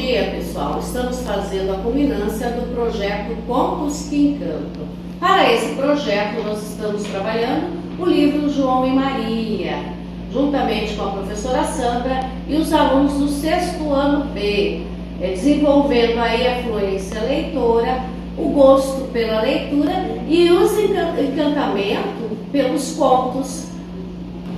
dia, pessoal. Estamos fazendo a culminância do projeto Contos que Encantam. Para esse projeto, nós estamos trabalhando o livro João e Maria, juntamente com a professora Sandra e os alunos do 6º ano B, desenvolvendo aí a fluência leitora, o gosto pela leitura e o encantamento pelos contos.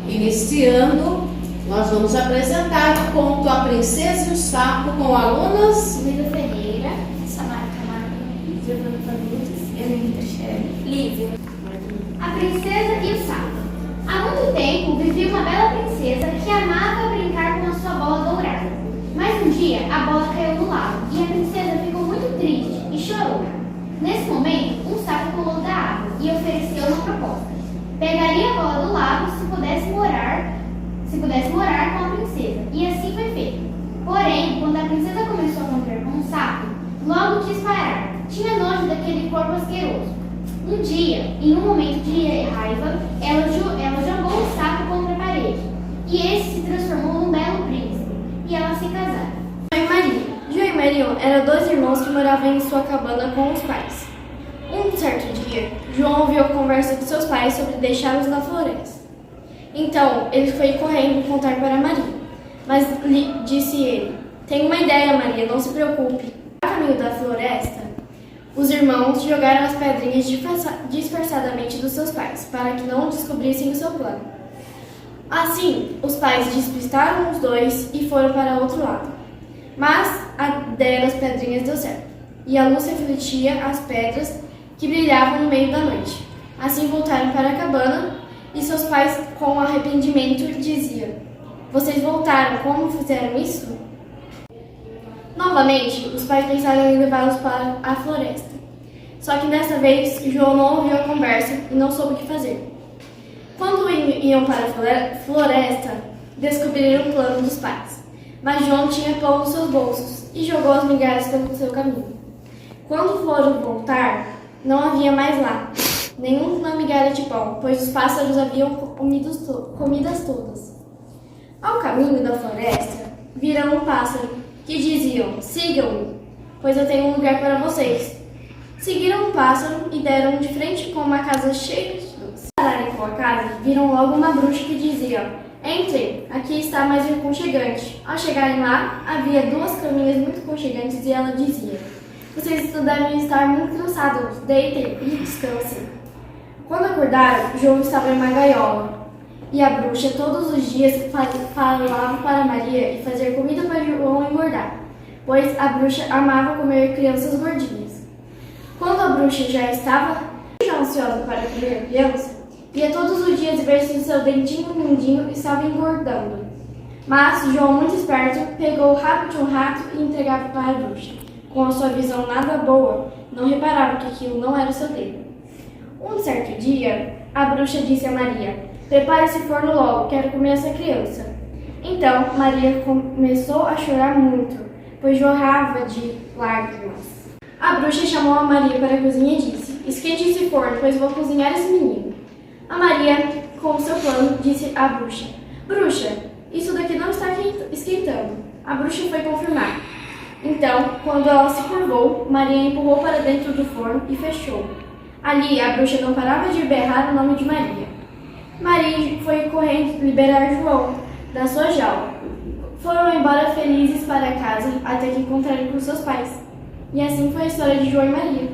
Iniciando, nós vamos apresentar o conto A Princesa e o Sapo com alunas Lívia Ferreira, Samara Camargo, Giovana Fagundes, Helena Teixeira, Lívia. A Princesa e o Sapo. Há muito tempo vivia uma bela princesa que amava brincar com a sua bola dourada. Mas um dia a bola caiu no lago e a princesa ficou muito triste e chorou. Nesse momento, um sapo pulou da água e ofereceu uma proposta. Pegaria a bola do lago se pudesse morar com a princesa, e assim foi feito. Porém, quando a princesa começou a conviver com um sapo, logo quis parar. Tinha nojo daquele corpo asqueroso. Um dia, em um momento de raiva, ela jogou o sapo contra a parede, e esse se transformou num belo príncipe, e elas se casaram. João e Maria. João e Maria eram dois irmãos que moravam em sua cabana com os pais. Um certo dia, João ouviu a conversa de seus pais sobre deixá-los na floresta. Então, ele foi correndo contar para Maria. Mas disse ele: "Tenho uma ideia, Maria, não se preocupe." No caminho da floresta, os irmãos jogaram as pedrinhas disfarçadamente dos seus pais, para que não descobrissem o seu plano. Assim, os pais despistaram os dois e foram para outro lado. Mas a ideia das pedrinhas deu certo, e a luz refletia as pedras que brilhavam no meio da noite. Assim voltaram para a cabana, e seus pais, com arrependimento, diziam: "Vocês voltaram, como fizeram isso?" Novamente, os pais pensaram em levá-los para a floresta. Só que dessa vez, João não ouviu a conversa e não soube o que fazer. Quando iam para a floresta, descobriram o plano dos pais. Mas João tinha pão nos seus bolsos e jogou as migalhas pelo seu caminho. Quando foram voltar, não havia mais lá nenhuma migalha de pão, pois os pássaros haviam comidas todas. Ao caminho da floresta, viram um pássaro que diziam: "Sigam-me, pois eu tenho um lugar para vocês." Seguiram o pássaro e deram de frente com uma casa cheia de luz. Ao pararem com a casa, viram logo uma bruxa que dizia: "Entrem, aqui está mais aconchegante." Ao chegarem lá, havia 2 caminhas muito aconchegantes e ela dizia: "Vocês devem estar muito cansados, deitem e descansem." Quando acordaram, João estava em uma gaiola, e a bruxa todos os dias falava para Maria e fazer comida para João engordar, pois a bruxa amava comer crianças gordinhas. Quando a bruxa já estava ansiosa para comer a criança, ia todos os dias ver se o seu dentinho mindinho estava engordando. Mas João, muito esperto, pegou o rabo de um rato e entregava para a bruxa. Com a sua visão nada boa, não reparava que aquilo não era o seu dedo. Um certo dia, a bruxa disse a Maria: "Prepare esse forno logo, quero comer essa criança." Então, Maria começou a chorar muito, pois jorrava de lágrimas. A bruxa chamou a Maria para a cozinha e disse: "Esquente esse forno, pois vou cozinhar esse menino." A Maria, com o seu plano, disse à bruxa: "Bruxa, isso daqui não está esquentando." A bruxa foi confirmar. Então, quando ela se curvou, Maria empurrou para dentro do forno e fechou. Ali, a bruxa não parava de berrar o nome de Maria. Maria foi correndo liberar João da sua jaula. Foram embora felizes para casa até que encontraram com seus pais. E assim foi a história de João e Maria.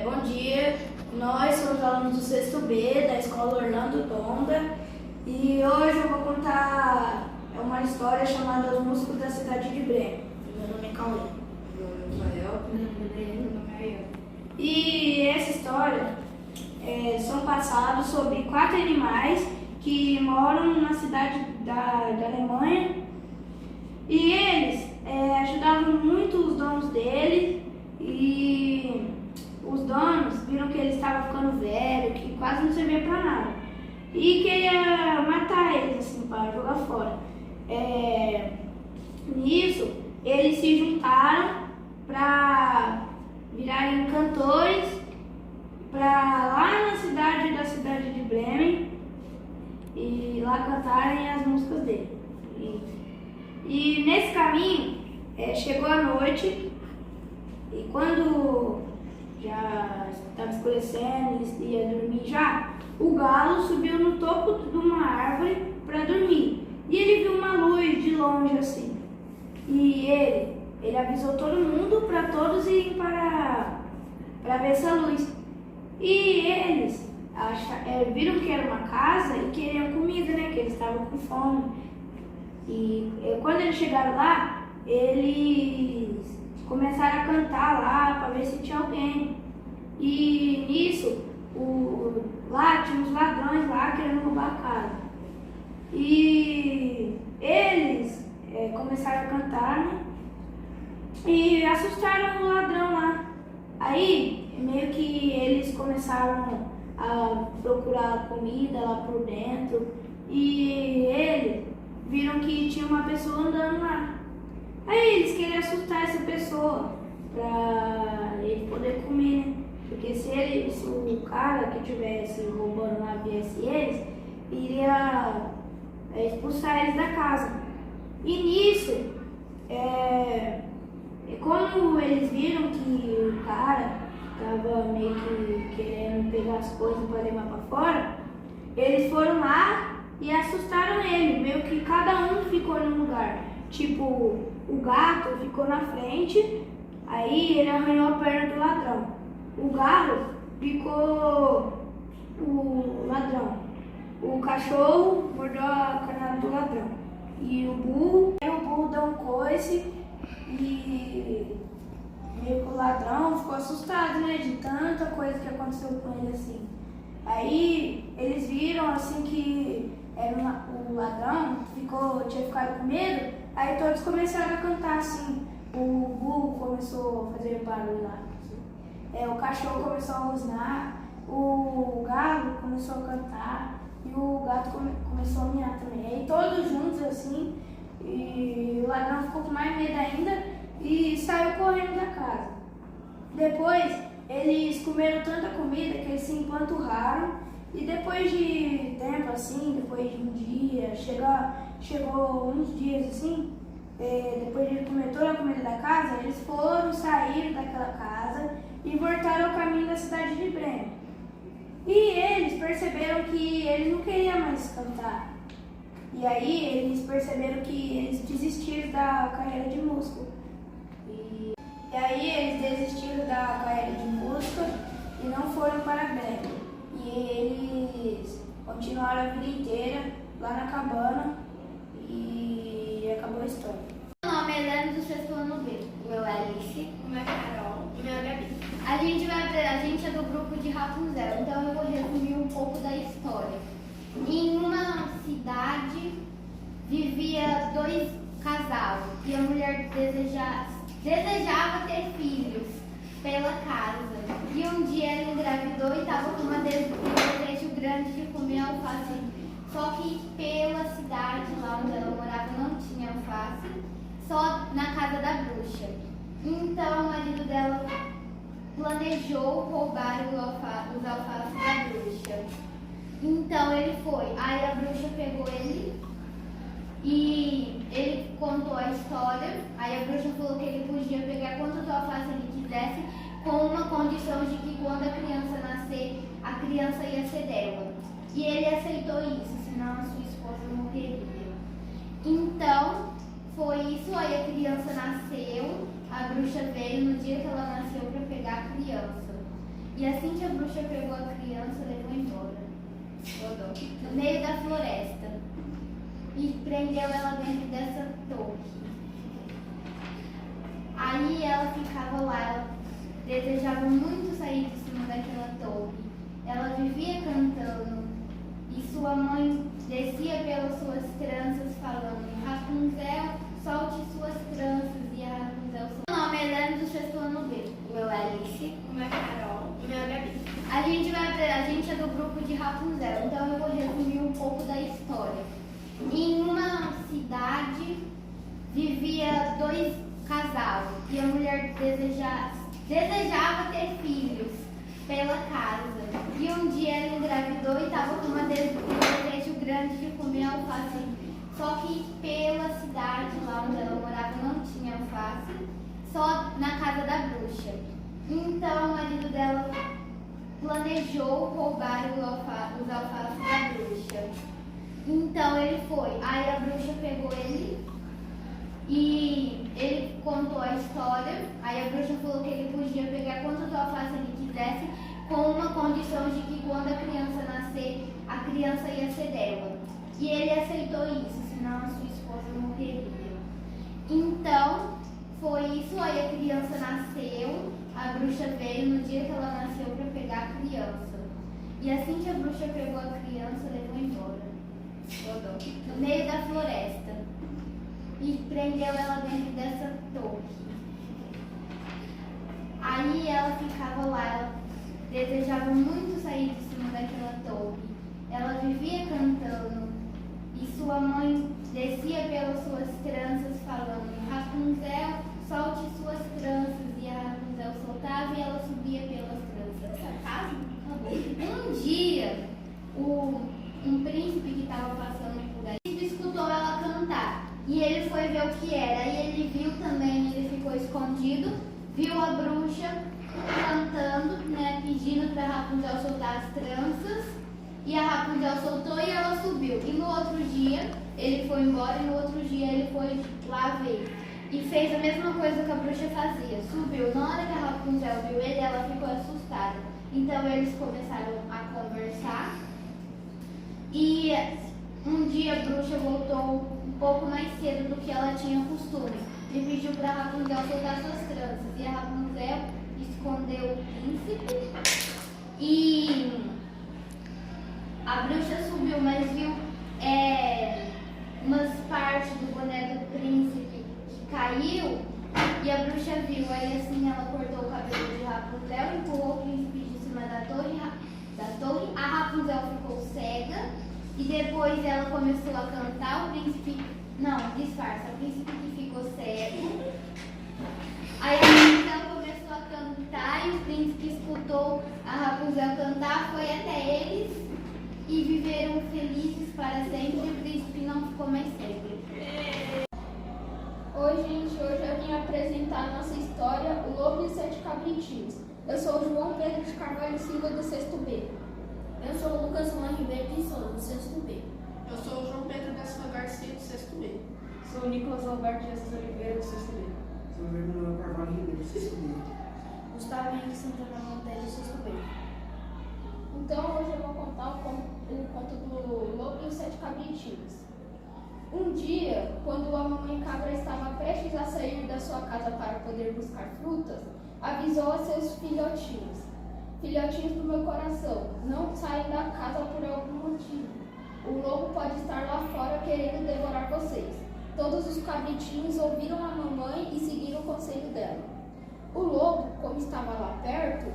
Bom dia, nós somos alunos do 6º B da Escola Orlando Donda e hoje eu vou contar uma história chamada Os Músicos da Cidade de Bremen. Meu nome é Cauê. Meu nome é Rafael. Meu nome é Ariel. E essa história são passados sobre 4 animais que moram na cidade da Alemanha, e eles ajudavam muito os donos deles, e os donos viram que ele estava ficando velho, que quase não servia para nada, e queria matar eles assim, para jogar fora. Nisso, eles se juntaram para virarem cantores para lá na cidade de Bremen e lá cantarem as músicas dele. E nesse caminho, chegou a noite e quando já estava escurecendo, eles iam dormir já, o galo subiu no topo de uma árvore para dormir. E ele viu uma luz de longe assim. E ele avisou todo mundo para todos irem para ver essa luz. E eles viram que era uma casa e queriam comida, né? Que eles estavam com fome. E quando eles chegaram lá, eles começaram a cantar lá para ver se tinha alguém. E nisso, lá tinha uns ladrões lá querendo roubar a casa. E eles começaram a cantar, né? E assustaram o ladrão lá. Aí, meio que eles começaram a procurar comida lá por dentro. E eles viram que tinha uma pessoa andando lá. Aí eles queriam assustar essa pessoa pra ele poder comer, né? Porque se o cara que estivesse roubando lá viesse eles, iria expulsar eles da casa. E nisso, quando eles viram que o cara estava meio que querendo pegar as coisas para levar para fora, eles foram lá e assustaram ele. Meio que cada um ficou num lugar. Tipo, o gato ficou na frente, aí ele arranhou a perna do ladrão. O galo picou o ladrão. O cachorro mordeu a canela do ladrão. E o burro deu um coice e meio que o ladrão ficou assustado, né? De tanta coisa que aconteceu com ele assim. Aí eles viram assim que o ladrão tinha ficado com medo, aí todos começaram a cantar assim. O burro começou a fazer barulho lá. O cachorro começou a rosnar, o galo começou a cantar e o gato começou a miar também. Aí todos juntos assim, e o ladrão ficou com mais medo ainda e saiu correndo da casa. Depois eles comeram tanta comida que eles se empanturraram e depois de tempo assim, depois de um dia, chegou uns dias assim, depois de comer toda a comida da casa, eles saíram daquela casa e voltaram ao caminho da cidade de Bremen. E eles perceberam que eles não queriam mais cantar. E aí eles perceberam que eles desistiram da carreira de músico. E aí eles desistiram da carreira de música e não foram para Bremen. E eles continuaram a vida inteira lá na cabana e acabou a história. Meu nome é Helena do 6º ano B. O meu é Alice. O meu é Carol. O meu é Gabi. A gente é do grupo de Rapunzel, então eu vou resumir um pouco da história. Em uma cidade vivia 2 casais e a mulher desejava ter filhos pela casa. E um dia ela engravidou e estava com um desejo grande de comer alface. Só que pela cidade lá onde ela morava não tinha alface, só na casa da bruxa. Então o marido dela planejou roubar os alfaces da bruxa. Então ele foi. Aí a bruxa pegou ele e ele contou a história. Aí a bruxa falou que ele podia pegar quantos alfaces ele quisesse, com uma condição de que quando a criança nascer, a criança ia ser dela. E ele aceitou isso, senão a sua esposa morreria. Então foi isso, aí a criança nasceu, a bruxa veio no dia que ela nasceu para pegar a criança. E assim que a bruxa pegou a criança, levou embora. No meio da floresta. E prendeu ela dentro dessa torre. Aí ela ficava lá, ela desejava muito sair de cima daquela torre. Ela vivia cantando. E sua mãe descia pelas suas tranças falando: Rapunzel, solte suas tranças. E a Rapunzel soltou. Meu nome é Helena do 6º ano B. O meu é Alice. O meu é Carol. O meu é Gabi. A gente é do grupo de Rapunzel, então eu vou resumir um pouco da história. Em uma cidade vivia 2 casais e a mulher desejava ter filhos pela casa. E um dia ela engravidou e estava com um desejo grande de comer alface. Só que pela cidade lá onde ela morava não tinha alface, só na casa da bruxa. Então o marido dela planejou roubar os alfaces da bruxa. Então ele foi. Aí a bruxa pegou ele e ele contou a história. Aí a bruxa falou que ele podia pegar quantos alfaces ele quisesse, com uma condição de que quando a criança nascer, a criança ia ser dela. E ele aceitou isso, senão a sua esposa morreria. Então, foi isso, aí a criança nasceu, a bruxa veio no dia que ela nasceu para pegar a criança. E assim que a bruxa pegou a criança, levou embora, no meio da floresta. E prendeu ela dentro dessa torre. Aí ela ficava lá, ela desejava muito sair de cima daquela torre. Ela vivia cantando e sua mãe descia pelas suas tranças falando: Rapunzel, solte suas tranças. E a Rapunzel soltava e ela subia pelas tranças. Um dia, um príncipe que estava passando por aí escutou ela cantar e ele foi ver o que era. E ele viu também, ele ficou escondido, viu a bruxa cantando, né, pedindo para Rapunzel soltar as tranças, e a Rapunzel soltou e ela subiu. E no outro dia ele foi embora e no outro dia ele foi lá ver e fez a mesma coisa que a bruxa fazia, subiu. Na hora que a Rapunzel viu ele, ela ficou assustada. Então eles começaram a conversar e um dia a bruxa voltou um pouco mais cedo do que ela tinha costume e pediu para a Rapunzel soltar suas tranças. E a Rapunzel escondeu o príncipe e a bruxa subiu, mas viu umas partes do boné do príncipe que caiu e a bruxa viu. Aí assim ela cortou o cabelo de Rapunzel, empurrou o príncipe de cima da torre. A Rapunzel ficou cega e depois ela começou a cantar. O príncipe, não, disfarça, o príncipe que ficou cego. Aí a Rapunzel começou a cantar e o príncipe escutou a Rapunzel cantar, foi até eles e viveram felizes para sempre. O príncipe não ficou mais cego. Oi, gente, hoje eu vim apresentar a nossa história, O Lobo e os Sete Cabritinhos. Eu sou o João Pedro de Carvalho Silva, do 6º B. Eu sou o Lucas Juan Ribeiro de Souza, do 6º B. Eu sou o João Pedro da Silva Garcia, do 6º B. Sou o Nicolas Alberto Jesus Oliveira, do 6º B. Sou o Manuel Carvalho Ribeiro, do 6º B. Gustavo Henrique Santana Monteiro, do 6º B. Então, hoje eu vou contar o conto do Lobo e os Sete Cabritinhos. Um dia, quando a mamãe cabra estava prestes a sair da sua casa para poder buscar frutas, avisou a seus filhotinhos: Filhotinhos do meu coração, não saiam da casa por algum motivo. O lobo pode estar lá fora querendo devorar vocês. Todos os cabritinhos ouviram a mamãe e seguiram o conselho dela. O lobo, como estava lá perto,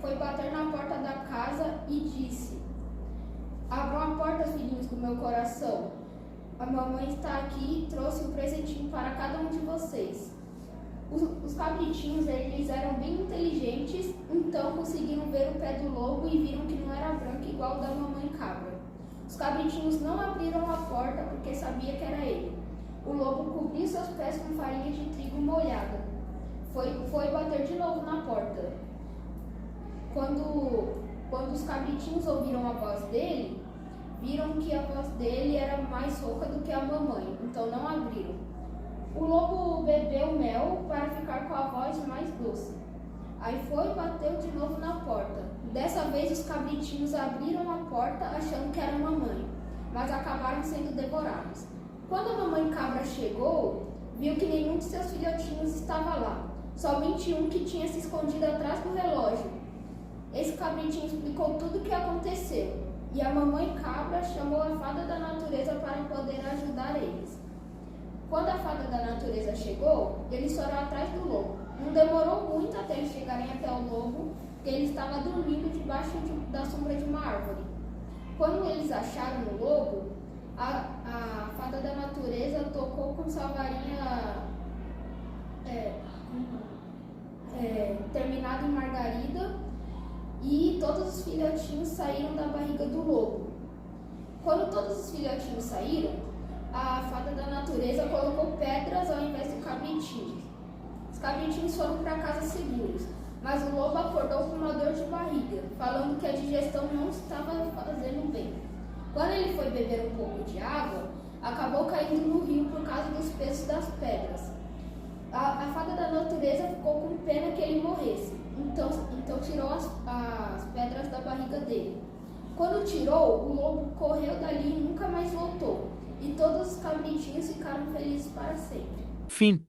foi bater na porta da casa e disse: Abram a porta, filhinhos do meu coração. A mamãe está aqui e trouxe um presentinho para cada um de vocês. Os cabritinhos, eles eram bem inteligentes, então conseguiram ver o pé do lobo e viram que não era branco igual o da mamãe cabra. Os cabritinhos não abriram a porta porque sabia que era ele. O lobo cobriu seus pés com farinha de trigo molhada. Foi bater de novo na porta. Quando os cabritinhos ouviram a voz dele, viram que a voz dele era mais rouca do que a mamãe, então não abriram. O lobo bebeu mel para ficar com a voz mais doce. Aí foi e bateu de novo na porta. Dessa vez os cabritinhos abriram a porta achando que era a mamãe, mas acabaram sendo devorados. Quando a mamãe cabra chegou, viu que nenhum de seus filhotinhos estava lá, somente um que tinha se escondido atrás do relógio. Esse cabritinho explicou tudo o que aconteceu. E a mamãe cabra chamou a fada da natureza para poder ajudar eles. Quando a fada da natureza chegou, eles foram atrás do lobo. Não demorou muito até eles chegarem até o lobo, porque ele estava dormindo debaixo da sombra de uma árvore. Quando eles acharam o lobo, a fada da natureza tocou com sua varinha terminada em margarida, e todos os filhotinhos saíram da barriga do lobo. Quando todos os filhotinhos saíram, a fada da natureza colocou pedras ao invés de cabritinhos. Os cabritinhos foram para casa seguros, mas o lobo acordou com uma dor de barriga, falando que a digestão não estava fazendo bem. Quando ele foi beber um pouco de água, acabou caindo no rio por causa dos pesos das pedras. A fada da natureza ficou com pena que ele morresse, então tirou as pedras da barriga dele. Quando tirou, o lobo correu dali e nunca mais voltou, e todos os cabritinhos ficaram felizes para sempre. Fim.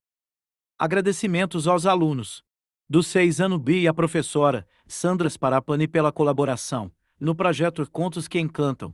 Agradecimentos aos alunos do 6 ano B e a professora Sandra Sparapani pela colaboração no projeto Contos que Encantam.